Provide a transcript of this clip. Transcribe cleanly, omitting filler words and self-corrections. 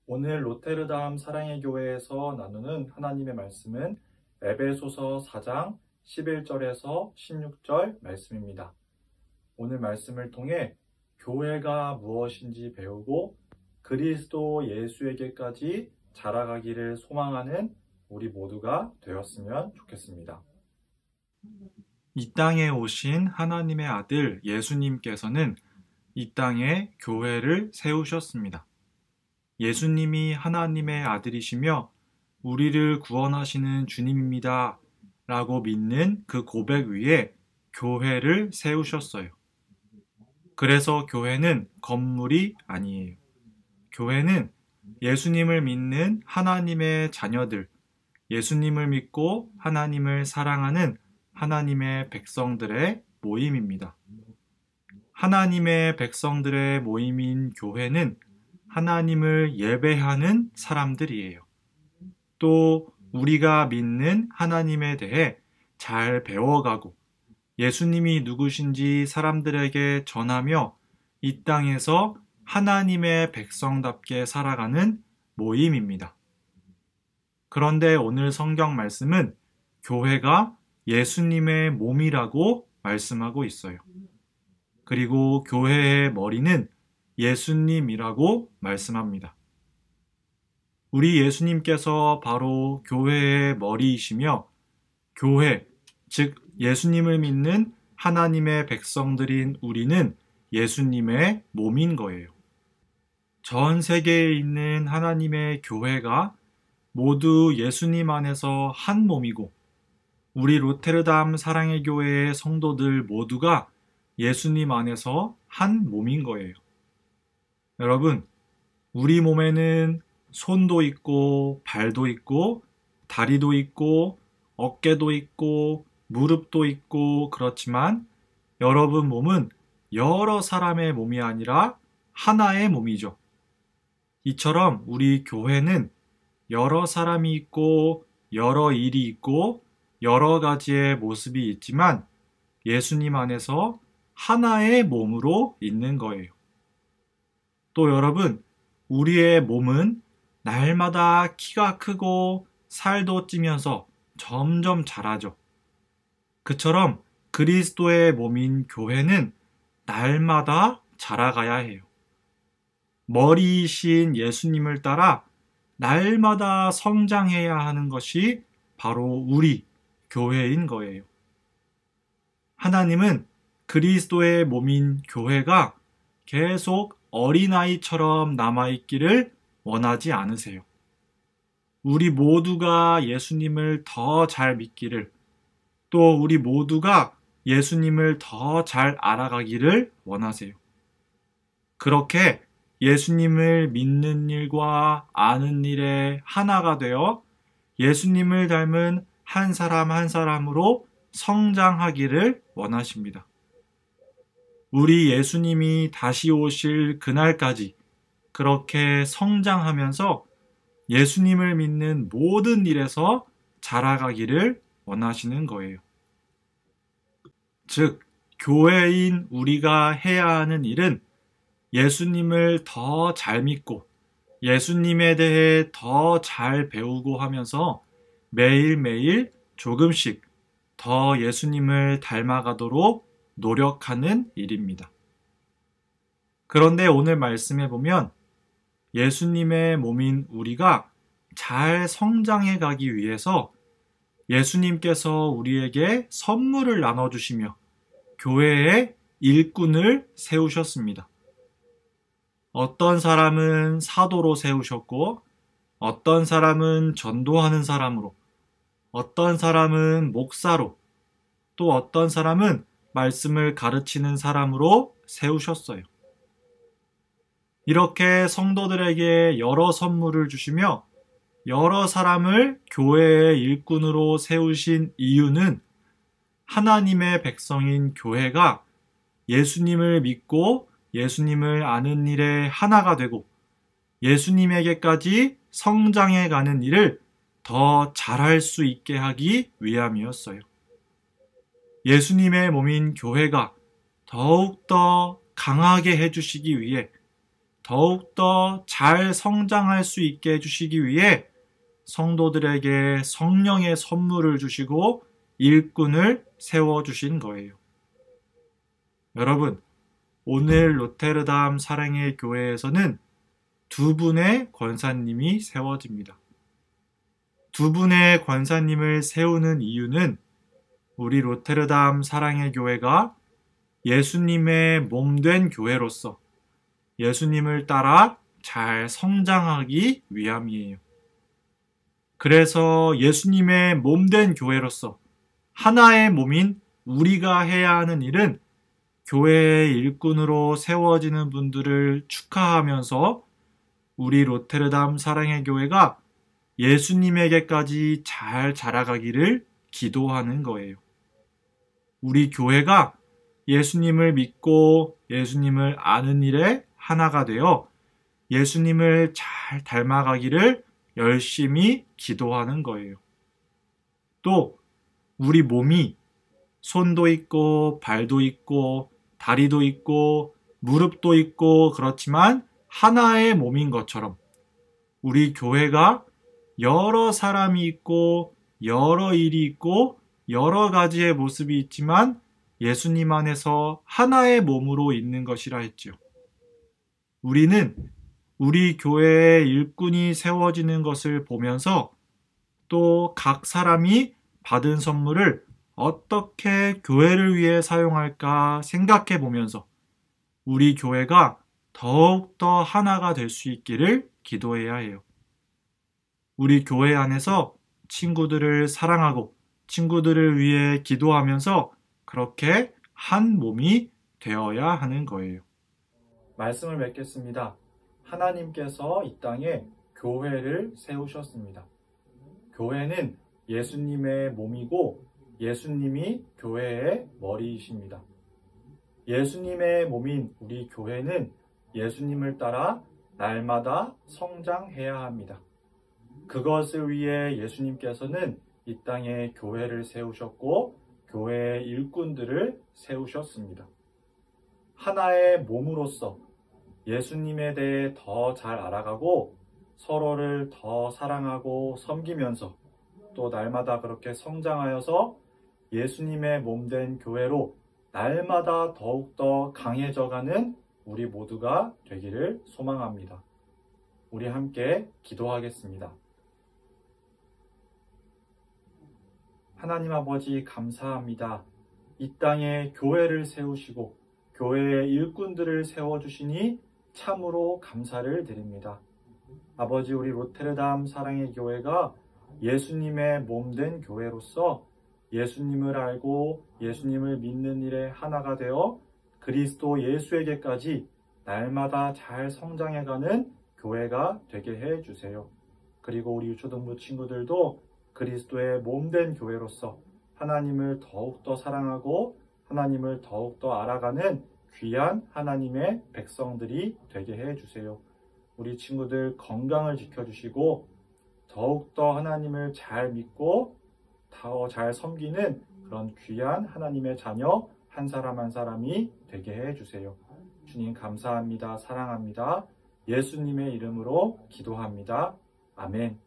오늘 로테르담 사랑의 교회에서 나누는 하나님의 말씀은 에베소서 4장 11절에서 16절 말씀입니다. 오늘 말씀을 통해 교회가 무엇인지 배우고 그리스도 예수에게까지 자라가기를 소망하는 우리 모두가 되었으면 좋겠습니다. 이 땅에 오신 하나님의 아들 예수님께서는 이 땅에 교회를 세우셨습니다. 예수님이 하나님의 아들이시며 우리를 구원하시는 주님입니다 라고 믿는 그 고백 위에 교회를 세우셨어요. 그래서 교회는 건물이 아니에요. 교회는 예수님을 믿는 하나님의 자녀들, 예수님을 믿고 하나님을 사랑하는 하나님의 백성들의 모임입니다. 하나님의 백성들의 모임인 교회는 하나님을 예배하는 사람들이에요. 또 우리가 믿는 하나님에 대해 잘 배워가고 예수님이 누구신지 사람들에게 전하며 이 땅에서 하나님의 백성답게 살아가는 모임입니다. 그런데 오늘 성경 말씀은 교회가 예수님의 몸이라고 말씀하고 있어요. 그리고 교회의 머리는 예수님이라고 말씀합니다. 우리 예수님께서 바로 교회의 머리이시며 교회, 즉 예수님을 믿는 하나님의 백성들인 우리는 예수님의 몸인 거예요. 전 세계에 있는 하나님의 교회가 모두 예수님 안에서 한 몸이고 우리 로테르담 사랑의 교회의 성도들 모두가 예수님 안에서 한 몸인 거예요. 여러분, 우리 몸에는 손도 있고 발도 있고 다리도 있고 어깨도 있고 무릎도 있고 그렇지만 여러분 몸은 여러 사람의 몸이 아니라 하나의 몸이죠. 이처럼 우리 교회는 여러 사람이 있고 여러 일이 있고 여러 가지의 모습이 있지만 예수님 안에서 하나의 몸으로 있는 거예요. 또 여러분, 우리의 몸은 날마다 키가 크고 살도 찌면서 점점 자라죠. 그처럼 그리스도의 몸인 교회는 날마다 자라가야 해요. 머리이신 예수님을 따라 날마다 성장해야 하는 것이 바로 우리 교회인 거예요. 하나님은 그리스도의 몸인 교회가 계속 어린아이처럼 남아있기를 원하지 않으세요. 우리 모두가 예수님을 더 잘 믿기를, 또 우리 모두가 예수님을 더 잘 알아가기를 원하세요. 그렇게 예수님을 믿는 일과 아는 일에 하나가 되어 예수님을 닮은 한 사람 한 사람으로 성장하기를 원하십니다. 우리 예수님이 다시 오실 그날까지 그렇게 성장하면서 예수님을 믿는 모든 일에서 자라가기를 원하시는 거예요. 즉, 교회인 우리가 해야 하는 일은 예수님을 더 잘 믿고 예수님에 대해 더 잘 배우고 하면서 매일매일 조금씩 더 예수님을 닮아가도록 노력하는 일입니다. 그런데 오늘 말씀해 보면 예수님의 몸인 우리가 잘 성장해 가기 위해서 예수님께서 우리에게 선물을 나눠주시며 교회의 일꾼을 세우셨습니다. 어떤 사람은 사도로 세우셨고 어떤 사람은 전도하는 사람으로, 어떤 사람은 목사로, 또 어떤 사람은 말씀을 가르치는 사람으로 세우셨어요. 이렇게 성도들에게 여러 선물을 주시며 여러 사람을 교회의 일꾼으로 세우신 이유는 하나님의 백성인 교회가 예수님을 믿고 예수님을 아는 일에 하나가 되고 예수님에게까지 성장해 가는 일을 더 잘할 수 있게 하기 위함이었어요. 예수님의 몸인 교회가 더욱더 강하게 해주시기 위해 더욱더 잘 성장할 수 있게 해주시기 위해 성도들에게 성령의 선물을 주시고 일꾼을 세워주신 거예요. 여러분, 오늘 로테르담 사랑의 교회에서는 두 분의 권사님이 세워집니다. 두 분의 권사님을 세우는 이유는 우리 로테르담 사랑의 교회가 예수님의 몸된 교회로서 예수님을 따라 잘 성장하기 위함이에요. 그래서 예수님의 몸된 교회로서 하나의 몸인 우리가 해야 하는 일은 교회의 일꾼으로 세워지는 분들을 축하하면서 우리 로테르담 사랑의 교회가 예수님에게까지 잘 자라가기를 기도하는 거예요. 우리 교회가 예수님을 믿고 예수님을 아는 일에 하나가 되어 예수님을 잘 닮아가기를 열심히 기도하는 거예요. 또 우리 몸이 손도 있고 발도 있고 다리도 있고 무릎도 있고 그렇지만 하나의 몸인 것처럼 우리 교회가 여러 사람이 있고 여러 일이 있고 여러 가지의 모습이 있지만 예수님 안에서 하나의 몸으로 있는 것이라 했지요. 우리는 우리 교회의 일꾼이 세워지는 것을 보면서 또 각 사람이 받은 선물을 어떻게 교회를 위해 사용할까 생각해 보면서 우리 교회가 더욱더 하나가 될 수 있기를 기도해야 해요. 우리 교회 안에서 친구들을 사랑하고 친구들을 위해 기도하면서 그렇게 한 몸이 되어야 하는 거예요. 말씀을 맺겠습니다. 하나님께서 이 땅에 교회를 세우셨습니다. 교회는 예수님의 몸이고 예수님이 교회의 머리이십니다. 예수님의 몸인 우리 교회는 예수님을 따라 날마다 성장해야 합니다. 그것을 위해 예수님께서는 이 땅에 교회를 세우셨고 교회의 일꾼들을 세우셨습니다. 하나의 몸으로서 예수님에 대해 더 잘 알아가고 서로를 더 사랑하고 섬기면서 또 날마다 그렇게 성장하여서 예수님의 몸된 교회로 날마다 더욱더 강해져가는 우리 모두가 되기를 소망합니다. 우리 함께 기도하겠습니다. 하나님 아버지 감사합니다. 이 땅에 교회를 세우시고 교회의 일꾼들을 세워주시니 참으로 감사를 드립니다. 아버지, 우리 로테르담 사랑의 교회가 예수님의 몸된 교회로서 예수님을 알고 예수님을 믿는 일에 하나가 되어 그리스도 예수에게까지 날마다 잘 성장해가는 교회가 되게 해주세요. 그리고 우리 유초등부 친구들도 그리스도의 몸된 교회로서 하나님을 더욱더 사랑하고 하나님을 더욱더 알아가는 귀한 하나님의 백성들이 되게 해주세요. 우리 친구들 건강을 지켜주시고 더욱더 하나님을 잘 믿고 더 잘 섬기는 그런 귀한 하나님의 자녀 한 사람 한 사람이 되게 해주세요. 주님 감사합니다. 사랑합니다. 예수님의 이름으로 기도합니다. 아멘.